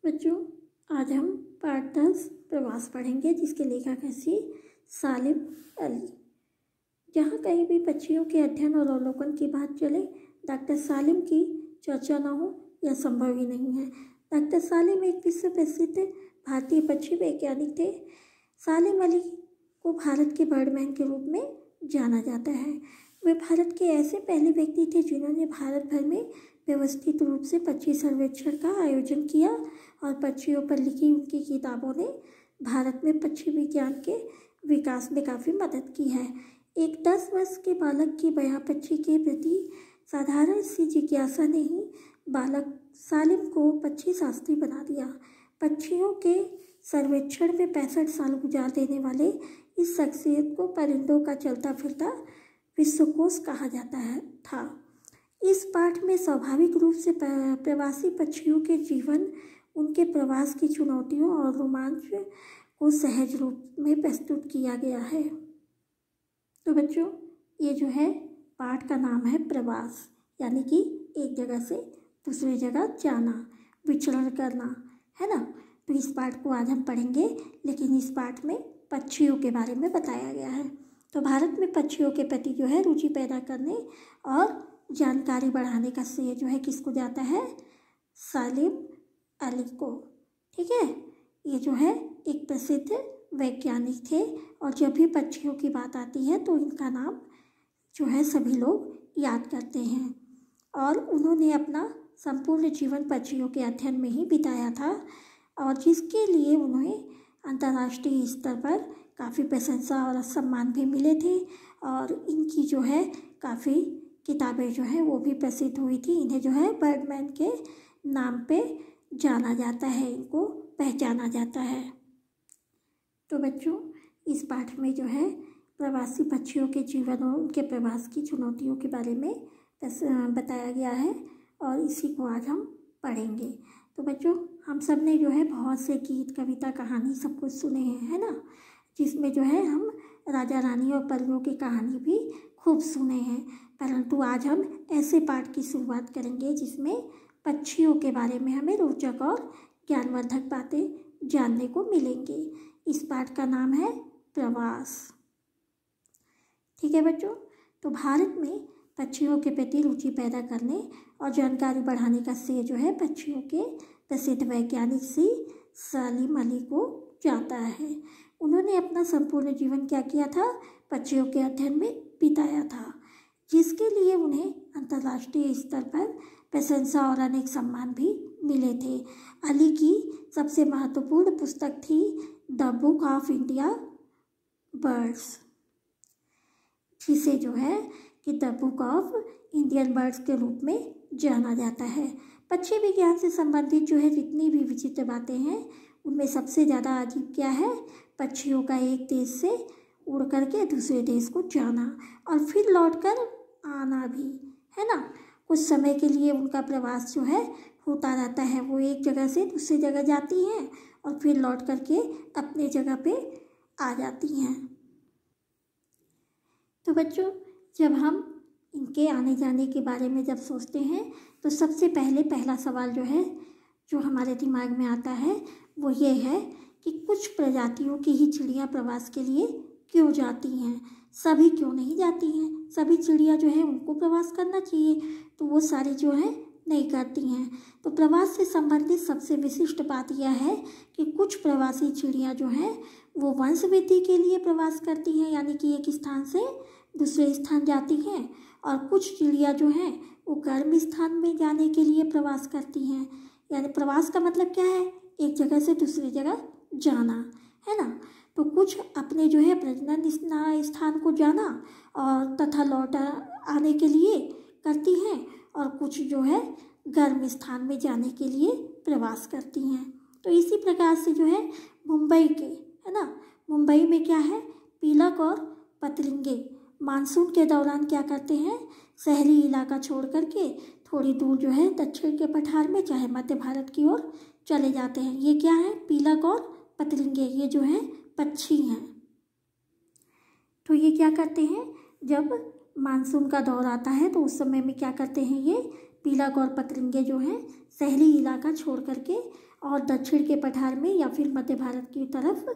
बच्चों, आज हम पाठ 10 प्रवास पढ़ेंगे, जिसके लेखक हैं श्री सालिम अली। जहाँ कहीं भी पक्षियों के अध्ययन और अवलोकन की बात चले, डॉक्टर सालिम की चर्चा न हो यह संभव ही नहीं है। डॉक्टर सालिम एक विश्व प्रसिद्ध भारतीय पक्षी वैज्ञानिक थे। सालिम अली को भारत के बर्डमैन के रूप में जाना जाता है। वे भारत के ऐसे पहले व्यक्ति थे जिन्होंने भारत भर में व्यवस्थित रूप से पक्षी सर्वेक्षण का आयोजन किया और पक्षियों पर लिखी उनकी किताबों ने भारत में पक्षी विज्ञान के विकास में काफ़ी मदद की है। एक 10 वर्ष के बालक की बयां पक्षी के प्रति साधारण सी जिज्ञासा ने ही बालक सालिम को पक्षी शास्त्री बना दिया। पक्षियों के सर्वेक्षण में 65 साल गुजार देने वाले इस शख्सियत को परिंदों का चलता फिरता विश्वकोश कहा जाता था। इस पाठ में स्वाभाविक रूप से प्रवासी पक्षियों के जीवन, उनके प्रवास की चुनौतियों और रोमांच को सहज रूप में प्रस्तुत किया गया है। तो बच्चों, ये जो है पाठ का नाम है प्रवास, यानी कि एक जगह से दूसरी जगह जाना, विचरण करना, है ना। तो इस पाठ को आज हम पढ़ेंगे, लेकिन इस पाठ में पक्षियों के बारे में बताया गया है। तो भारत में पक्षियों के प्रति जो है रुचि पैदा करने और जानकारी बढ़ाने का श्रेय जो है किसको जाता है? सालिम अली को। ठीक है, ये जो है एक प्रसिद्ध वैज्ञानिक थे और जब भी पक्षियों की बात आती है तो इनका नाम जो है सभी लोग याद करते हैं। और उन्होंने अपना संपूर्ण जीवन पक्षियों के अध्ययन में ही बिताया था और जिसके लिए उन्हें अंतर्राष्ट्रीय स्तर पर काफ़ी प्रशंसा और सम्मान भी मिले थे और इनकी जो है काफ़ी किताबें जो है वो भी प्रसिद्ध हुई थी। इन्हें जो है बर्डमैन के नाम पे जाना जाता है, इनको पहचाना जाता है। तो बच्चों, इस पाठ में जो है प्रवासी पक्षियों के जीवन और उनके प्रवास की चुनौतियों के बारे में बताया गया है और इसी को आज हम पढ़ेंगे। तो बच्चों, हम सब ने जो है बहुत से गीत, कविता, कहानी सब कुछ सुने हैं, है ना, जिसमें जो है हम राजा रानी और परियों की कहानी भी खूब सुने हैं। परंतु आज हम ऐसे पाठ की शुरुआत करेंगे जिसमें पक्षियों के बारे में हमें रोचक और ज्ञानवर्धक बातें जानने को मिलेंगी। इस पाठ का नाम है प्रवास। ठीक है बच्चों, तो भारत में पक्षियों के प्रति रुचि पैदा करने और जानकारी बढ़ाने का श्रेय जो है पक्षियों के प्रसिद्ध वैज्ञानिक श्री सालिम अली को जाता है। उन्होंने अपना संपूर्ण जीवन क्या किया था? पक्षियों के अध्ययन में बिताया था, जिसके लिए उन्हें अंतर्राष्ट्रीय स्तर पर प्रशंसा और अनेक सम्मान भी मिले थे। अली की सबसे महत्वपूर्ण पुस्तक थी the book of India birds, जिसे जो है कि the book of Indian birds के रूप में जाना जाता है। पक्षी विज्ञान से संबंधित जो है जितनी भी विचित्र बातें हैं, उनमें सबसे ज़्यादा अजीब क्या है? पक्षियों का एक देश से उड़ करके दूसरे देश को जाना और फिर लौटकर आना भी, है ना। कुछ समय के लिए उनका प्रवास जो है होता रहता है। वो एक जगह से दूसरी जगह जाती हैं और फिर लौट करके अपने जगह पे आ जाती हैं। तो बच्चों, जब हम इनके आने जाने के बारे में जब सोचते हैं तो सबसे पहला सवाल जो है जो हमारे दिमाग में आता है वो ये है कि कुछ प्रजातियों की ही चिड़िया प्रवास के लिए क्यों जाती हैं, सभी क्यों नहीं जाती हैं। सभी चिड़िया जो है उनको प्रवास करना चाहिए, तो वो सारी जो है नहीं करती हैं। तो प्रवास से संबंधित सबसे विशिष्ट बात यह है कि कुछ प्रवासी चिड़िया जो हैं वो वंशवृद्धि के लिए प्रवास करती हैं, यानी कि एक स्थान से दूसरे स्थान जाती हैं, और कुछ चिड़िया जो हैं वो गर्म स्थान में जाने के लिए प्रवास करती हैं। यानी प्रवास का मतलब क्या है? एक जगह से दूसरी जगह जाना, है ना। तो कुछ अपने जो है प्रजनन स्थान को जाना और तथा लौट आने के लिए करती हैं, और कुछ जो है गर्म स्थान में जाने के लिए प्रवास करती हैं। तो इसी प्रकार से जो है मुंबई के, है ना, मुंबई में क्या है? पीलक और पतरिंगे मानसून के दौरान क्या करते हैं? शहरी इलाका छोड़ करके थोड़ी दूर जो है दक्षिण के पठार में चाहे मध्य भारत की ओर चले जाते हैं। ये क्या है? पीलक और पतरिंगे, ये जो है पक्षी हैं। तो ये क्या करते हैं? जब मानसून का दौर आता है तो उस समय में क्या करते हैं? ये पीलक और पतरंगे जो हैं शहरी इलाका छोड़ करके और दक्षिण के पठार में या फिर मध्य भारत की तरफ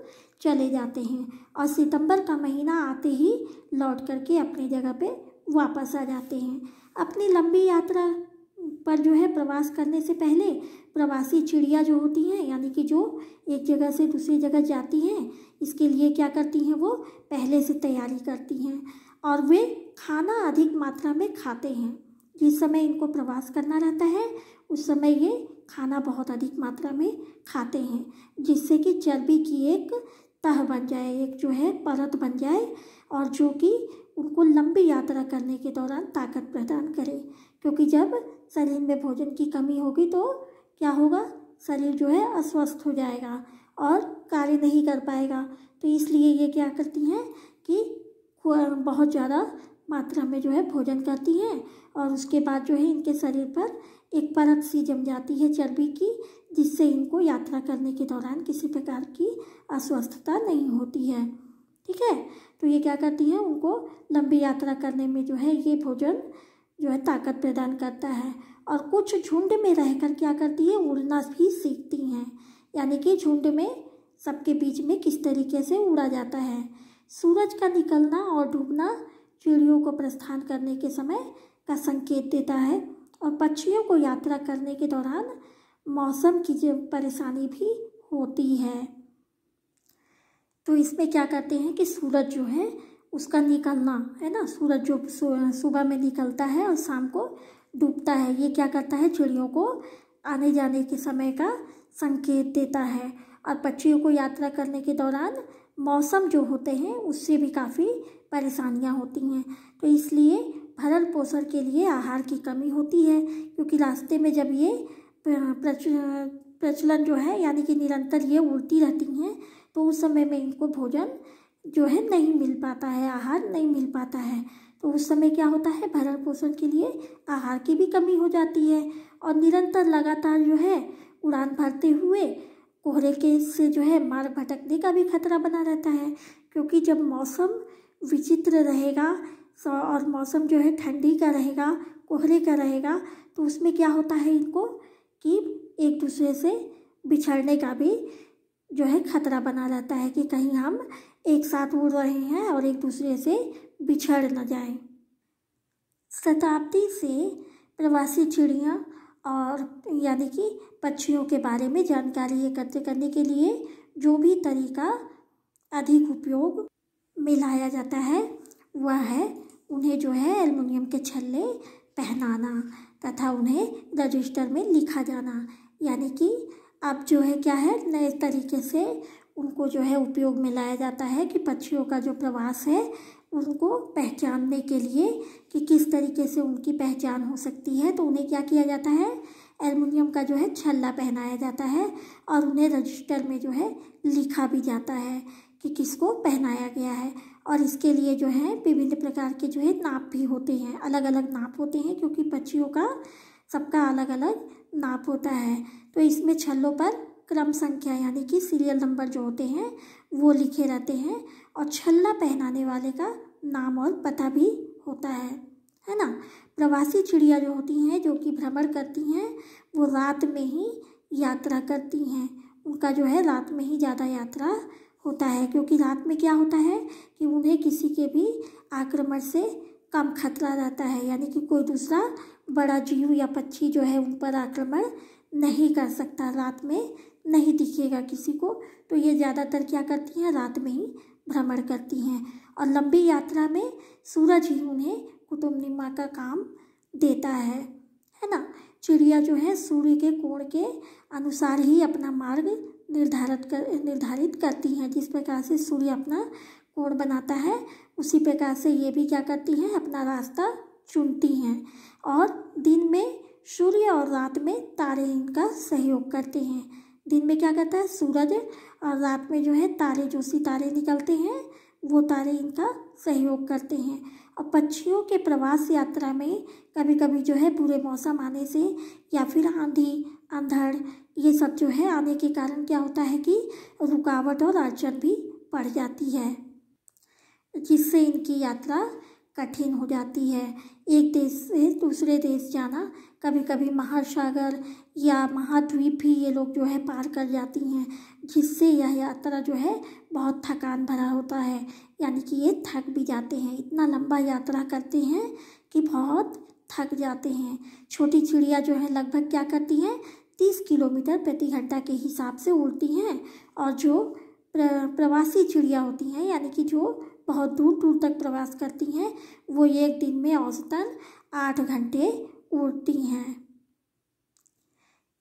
चले जाते हैं और सितंबर का महीना आते ही लौट करके अपनी जगह पे वापस आ जाते हैं। अपनी लंबी यात्रा पर जो है प्रवास करने से पहले प्रवासी चिड़िया जो होती हैं, यानी कि जो एक जगह से दूसरी जगह जाती हैं, इसके लिए क्या करती हैं, वो पहले से तैयारी करती हैं और वे खाना अधिक मात्रा में खाते हैं। जिस समय इनको प्रवास करना रहता है उस समय ये खाना बहुत अधिक मात्रा में खाते हैं, जिससे कि चर्बी की एक तह बन जाए, एक जो है परत बन जाए और जो कि उनको लंबी यात्रा करने के दौरान ताकत प्रदान करे। क्योंकि जब शरीर में भोजन की कमी होगी तो क्या होगा, शरीर जो है अस्वस्थ हो जाएगा और कार्य नहीं कर पाएगा। तो इसलिए ये क्या करती हैं कि बहुत ज़्यादा मात्रा में जो है भोजन करती हैं और उसके बाद जो है इनके शरीर पर एक परत सी जम जाती है चर्बी की, जिससे इनको यात्रा करने के दौरान किसी प्रकार की अस्वस्थता नहीं होती है। ठीक है, तो ये क्या करती हैं, उनको लंबी यात्रा करने में जो है ये भोजन जो है ताकत प्रदान करता है। और कुछ झुंड में रहकर क्या करती है, उड़ना भी सीखती हैं, यानी कि झुंड में सबके बीच में किस तरीके से उड़ा जाता है। सूरज का निकलना और डूबना चिड़ियों को प्रस्थान करने के समय का संकेत देता है और पक्षियों को यात्रा करने के दौरान मौसम की जो परेशानी भी होती है। तो इसमें क्या करते हैं कि सूरज जो है उसका निकलना है ना, सूरज जो सुबह में निकलता है और शाम को डूबता है, ये क्या करता है, चिड़ियों को आने जाने के समय का संकेत देता है। और पक्षियों को यात्रा करने के दौरान मौसम जो होते हैं उससे भी काफ़ी परेशानियां होती हैं। तो इसलिए भरण पोषण के लिए आहार की कमी होती है, क्योंकि रास्ते में जब ये प्रचलन जो है यानी कि निरंतर ये उड़ती रहती हैं तो उस समय में इनको भोजन जो है नहीं मिल पाता है, आहार नहीं मिल पाता है। तो उस समय क्या होता है, भरण पोषण के लिए आहार की भी कमी हो जाती है और निरंतर लगातार जो है उड़ान भरते हुए कोहरे के से जो है मार्ग भटकने का भी खतरा बना रहता है। क्योंकि जब मौसम विचित्र रहेगा और मौसम जो है ठंडी का रहेगा, कोहरे का रहेगा, तो उसमें क्या होता है इनको कि एक दूसरे से बिछड़ने का भी जो है खतरा बना रहता है कि कहीं हम एक साथ उड़ रहे हैं और एक दूसरे से बिछड़ न जाएं। शताब्दी से प्रवासी चिड़िया और यानी कि पक्षियों के बारे में जानकारी एकत्र करने के लिए जो भी तरीका अधिक उपयोग में लाया जाता है वह है उन्हें जो है एल्युमिनियम के छल्ले पहनाना तथा उन्हें रजिस्टर में लिखा जाना। यानी कि अब जो है क्या है, नए तरीके से उनको जो है उपयोग में लाया जाता है कि पक्षियों का जो प्रवास है उनको पहचानने के लिए कि किस तरीके से उनकी पहचान हो सकती है। तो उन्हें क्या किया जाता है, एल्युमिनियम का जो है छल्ला पहनाया जाता है और उन्हें रजिस्टर में जो है लिखा भी जाता है कि किसको पहनाया गया है। और इसके लिए जो है विभिन्न प्रकार के जो है नाप भी होते हैं, अलग अलग नाप होते हैं, क्योंकि पक्षियों का सबका अलग अलग नाप होता है। तो इसमें छल्लों पर क्रम संख्या यानी कि सीरियल नंबर जो होते हैं वो लिखे रहते हैं और छल्ला पहनाने वाले का नाम और पता भी होता है ना। प्रवासी चिड़िया जो होती हैं जो कि भ्रमण करती हैं वो रात में ही यात्रा करती हैं, उनका जो है रात में ही ज़्यादा यात्रा होता है, क्योंकि रात में क्या होता है कि उन्हें किसी के भी आक्रमण से कम खतरा रहता है, यानी कि कोई दूसरा बड़ा जीव या पक्षी जो है उन पर आक्रमण नहीं कर सकता, रात में नहीं दिखेगा किसी को। तो ये ज़्यादातर क्या करती हैं, रात में ही भ्रमण करती हैं और लंबी यात्रा में सूरज ही उन्हें कुतुबनुमा का काम देता है ना। चिड़िया जो है सूर्य के कोण के अनुसार ही अपना मार्ग निर्धारित करती हैं। जिस प्रकार से सूर्य अपना कोण बनाता है उसी प्रकार से ये भी क्या करती हैं, अपना रास्ता चुनती हैं। और दिन में सूर्य और रात में तारे इनका सहयोग करते हैं। दिन में क्या करता है सूरज और रात में जो है तारे, जो सितारे निकलते हैं वो तारे इनका सहयोग करते हैं। और पक्षियों के प्रवास यात्रा में कभी कभी जो है बुरे मौसम आने से या फिर आंधी अंधड़ ये सब जो है आने के कारण क्या होता है कि रुकावट और अड़चन भी पड़ जाती है, जिससे इनकी यात्रा कठिन हो जाती है। एक देश से दूसरे देश जाना, कभी कभी महासागर या महाद्वीप भी ये लोग जो है पार कर जाती हैं, जिससे यह यात्रा जो है बहुत थकान भरा होता है, यानी कि ये थक भी जाते हैं, इतना लंबा यात्रा करते हैं कि बहुत थक जाते हैं। छोटी चिड़िया जो है लगभग क्या करती हैं, 30 किलोमीटर प्रति घंटा के हिसाब से उड़ती हैं, और जो प्रवासी चिड़िया होती हैं, यानी कि जो बहुत दूर दूर तक प्रवास करती हैं, वो एक दिन में औसतन 8 घंटे उड़ती हैं।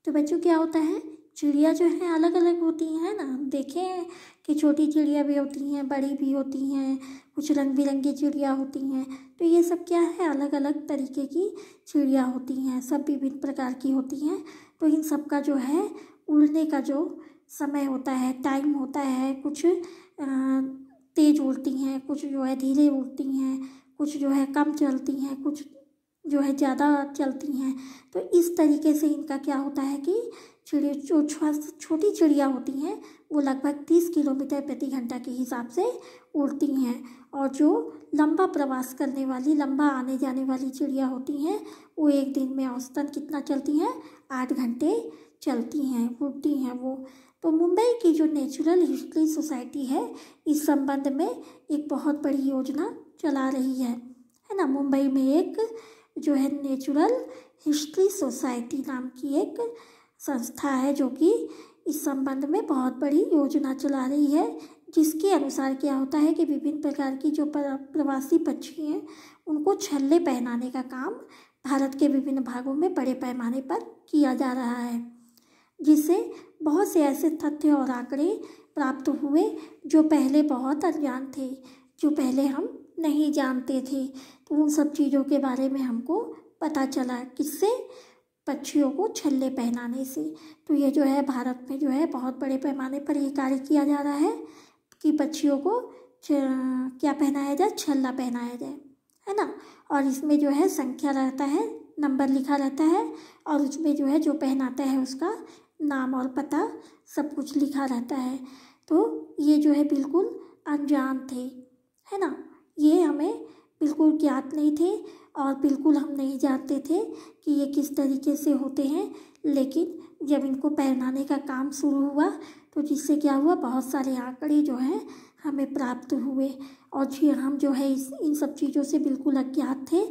तो बच्चों क्या होता है, चिड़िया जो है अलग अलग होती हैं ना, देखें कि छोटी चिड़िया भी होती हैं, बड़ी भी होती हैं, कुछ रंग बिरंगी चिड़िया होती हैं। तो ये सब क्या है, अलग अलग तरीके की चिड़िया होती हैं, सब विभिन्न प्रकार की होती हैं। तो इन सब का जो है उड़ने का जो समय होता है, टाइम होता है, कुछ तेज़ उड़ती हैं, कुछ जो है धीरे उड़ती हैं, कुछ जो है कम चलती हैं, कुछ जो है ज़्यादा चलती हैं। तो इस तरीके से इनका क्या होता है कि चिड़िया जो छोटी चिड़िया होती हैं वो लगभग 30 किलोमीटर प्रति घंटा के हिसाब से उड़ती हैं, और जो लंबा प्रवास करने वाली, लंबा आने जाने वाली चिड़िया होती हैं वो एक दिन में औसतन कितना चलती हैं, 8 घंटे चलती हैं, उड़ती हैं वो। तो मुंबई की जो नेचुरल हिस्ट्री सोसाइटी है, इस संबंध में एक बहुत बड़ी योजना चला रही है ना। मुंबई में एक जो है नेचुरल हिस्ट्री सोसाइटी नाम की एक संस्था है, जो कि इस संबंध में बहुत बड़ी योजना चला रही है, जिसके अनुसार क्या होता है कि विभिन्न प्रकार की जो प्रवासी पक्षी हैं उनको छल्ले पहनाने का काम भारत के विभिन्न भागों में बड़े पैमाने पर किया जा रहा है, जिससे बहुत से ऐसे तथ्य और आंकड़े प्राप्त हुए जो पहले बहुत अनजान थे, जो पहले हम नहीं जानते थे। तो उन सब चीज़ों के बारे में हमको पता चला, किससे, पक्षियों को छल्ले पहनाने से। तो ये जो है भारत में जो है बहुत बड़े पैमाने पर ये कार्य किया जा रहा है कि पक्षियों को क्या पहनाया जाए, छल्ला पहनाया जाए, है ना। और इसमें जो है संख्या रहता है, नंबर लिखा रहता है, और उसमें जो है जो पहनाता है उसका नाम और पता सब कुछ लिखा रहता है। तो ये जो है बिल्कुल अनजान थे, है ना, ये हमें बिल्कुल ज्ञात नहीं थे और बिल्कुल हम नहीं जानते थे कि ये किस तरीके से होते हैं। लेकिन जब इनको पहनाने का काम शुरू हुआ तो जिससे क्या हुआ, बहुत सारे आंकड़े जो हैं हमें प्राप्त हुए, और जी हम जो है इन सब चीज़ों से बिल्कुल अज्ञात थे।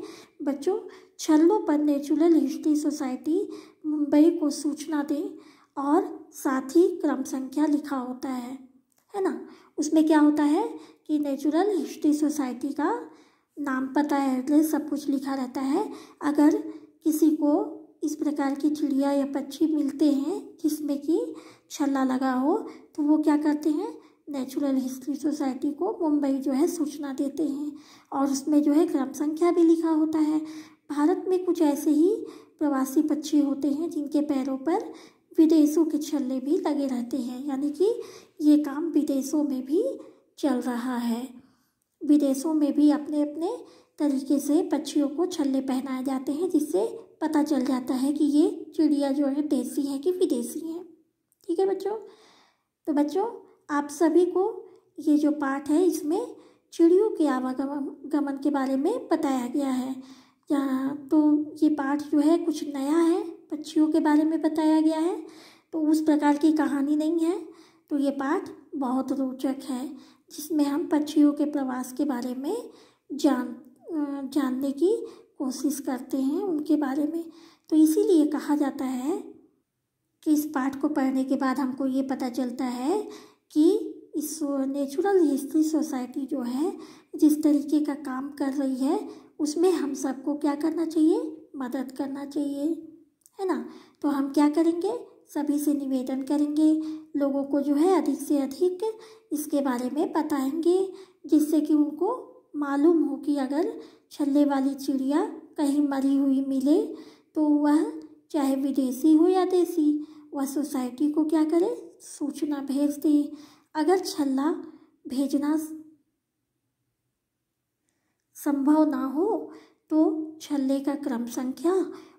बच्चों, छल्लों पर नेचुरल हिस्ट्री सोसाइटी मुंबई को सूचना दें, और साथ ही क्रम संख्या लिखा होता है ना। उसमें क्या होता है कि नेचुरल हिस्ट्री सोसाइटी का नाम, पता, एड्रेस सब कुछ लिखा रहता है। अगर किसी को इस प्रकार की चिड़िया या पक्षी मिलते हैं जिसमें कि छल्ला लगा हो, तो वो क्या करते हैं, नेचुरल हिस्ट्री सोसाइटी को मुंबई जो है सूचना देते हैं, और उसमें जो है क्रम संख्या भी लिखा होता है। भारत में कुछ ऐसे ही प्रवासी पक्षी होते हैं जिनके पैरों पर विदेशों के छल्ले भी लगे रहते हैं, यानी कि ये काम विदेशों में भी चल रहा है। विदेशों में भी अपने अपने तरीके से पक्षियों को छल्ले पहनाए जाते हैं, जिससे पता चल जाता है कि ये चिड़िया जो है देसी है कि विदेशी है। ठीक है बच्चों। तो बच्चों, आप सभी को ये जो पाठ है इसमें चिड़ियों के आवागमन के बारे में बताया गया है। तो ये पाठ जो है कुछ नया है, पक्षियों के बारे में बताया गया है, तो उस प्रकार की कहानी नहीं है। तो ये पाठ बहुत रोचक है, जिसमें हम पक्षियों के प्रवास के बारे में जानने की कोशिश करते हैं, उनके बारे में। तो इसीलिए कहा जाता है कि इस पाठ को पढ़ने के बाद हमको ये पता चलता है कि इस नेचुरल हिस्ट्री सोसाइटी जो है जिस तरीके का काम कर रही है, उसमें हम सबको क्या करना चाहिए, मदद करना चाहिए, है ना। तो हम क्या करेंगे, सभी से निवेदन करेंगे, लोगों को जो है अधिक से अधिक इसके बारे में बताएंगे, जिससे कि उनको मालूम हो कि अगर छल्ले वाली चिड़िया कहीं मरी हुई मिले तो वह चाहे विदेशी हो या देसी, वह सोसाइटी को क्या करे, सूचना भेज दे। अगर छल्ला भेजना संभव ना हो तो छल्ले का क्रम संख्या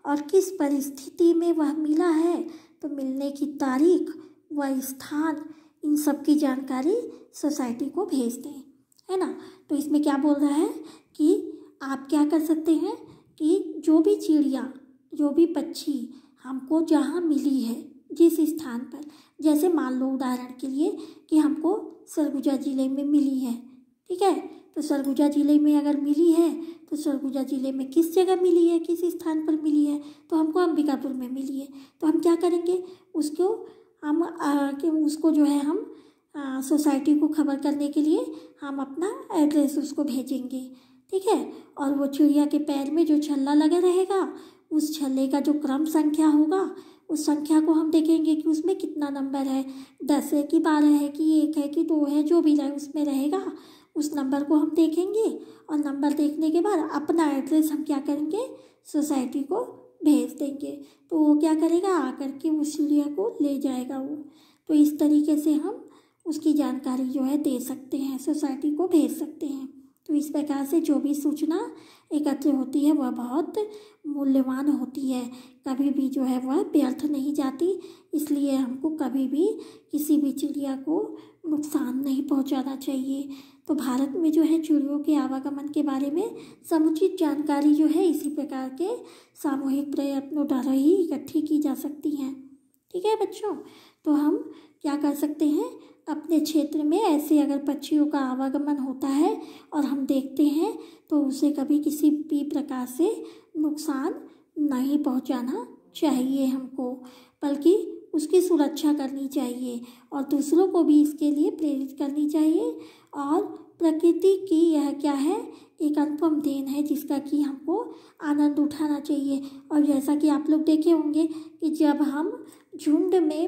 और किस परिस्थिति में वह मिला है, तो मिलने की तारीख व स्थान, इन सब की जानकारी सोसाइटी को भेज दें, है ना। तो इसमें क्या बोल रहा है कि आप क्या कर सकते हैं कि जो भी चिड़िया, जो भी पक्षी हमको जहाँ मिली है, जिस स्थान पर, जैसे मान लो उदाहरण के लिए कि हमको सरगुजा ज़िले में मिली है, ठीक है, तो सरगुजा ज़िले में अगर मिली है तो सरगुजा ज़िले में किस जगह मिली है, किस स्थान पर मिली है, तो हमको अंबिकापुर में मिली है। तो हम क्या करेंगे, उसको हम उसको जो है हम सोसाइटी को खबर करने के लिए हम अपना एड्रेस उसको भेजेंगे, ठीक है। और वो चिड़िया के पैर में जो छल्ला लगा रहेगा, उस छल्ले का जो क्रम संख्या होगा, उस संख्या को हम देखेंगे कि उसमें कितना नंबर है, 10 है कि 12 है कि 1 है कि 2 है, जो भी रहे उसमें रहेगा, उस नंबर को हम देखेंगे। और नंबर देखने के बाद अपना एड्रेस हम क्या करेंगे, सोसाइटी को भेज देंगे। तो वो क्या करेगा, आकर के उस चिड़िया को ले जाएगा वो। तो इस तरीके से हम उसकी जानकारी जो है दे सकते हैं, सोसाइटी को भेज सकते हैं। तो इस प्रकार से जो भी सूचना एकत्र होती है वह बहुत मूल्यवान होती है, कभी भी जो है वह व्यर्थ नहीं जाती। इसलिए हमको कभी भी किसी भी चिड़िया को नुकसान नहीं पहुंचाना चाहिए। तो भारत में जो है चिड़ियों के आवागमन के बारे में समुचित जानकारी जो है इसी प्रकार के सामूहिक प्रयत्नों द्वारा ही इकट्ठी की जा सकती हैं, ठीक है बच्चों। तो हम क्या कर सकते हैं, अपने क्षेत्र में ऐसे अगर पक्षियों का आवागमन होता है और हम देखते हैं तो उसे कभी किसी भी प्रकार से नुकसान नहीं पहुंचाना चाहिए हमको, बल्कि उसकी सुरक्षा करनी चाहिए और दूसरों को भी इसके लिए प्रेरित करनी चाहिए। और प्रकृति की यह क्या है, एक अनुपम देन है जिसका कि हमको आनंद उठाना चाहिए। और जैसा कि आप लोग देखे होंगे कि जब हम झुंड में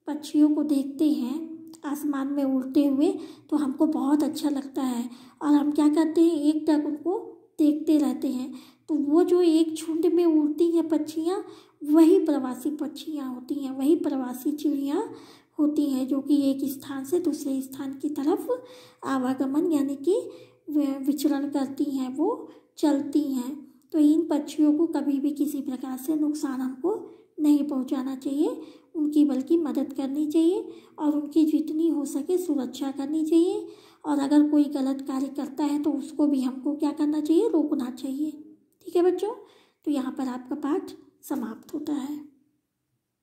पक्षियों को देखते हैं आसमान में उड़ते हुए तो हमको बहुत अच्छा लगता है और हम क्या करते हैं, एक टक उनको देखते रहते हैं। तो वो जो एक झुंड में उड़ती हैं पक्षियाँ, वही प्रवासी पक्षियाँ होती हैं, वही प्रवासी चिड़ियाँ होती हैं जो कि एक स्थान से दूसरे स्थान की तरफ आवागमन यानी कि विचरण करती हैं, वो चलती हैं। तो इन पक्षियों को कभी भी किसी प्रकार से नुकसान हमको नहीं पहुंचाना चाहिए, उनकी बल्कि मदद करनी चाहिए और उनकी जितनी हो सके सुरक्षा करनी चाहिए। और अगर कोई गलत कार्य करता है तो उसको भी हमको क्या करना चाहिए, रोकना चाहिए, ठीक है बच्चों। तो यहाँ पर आपका पाठ समाप्त होता है।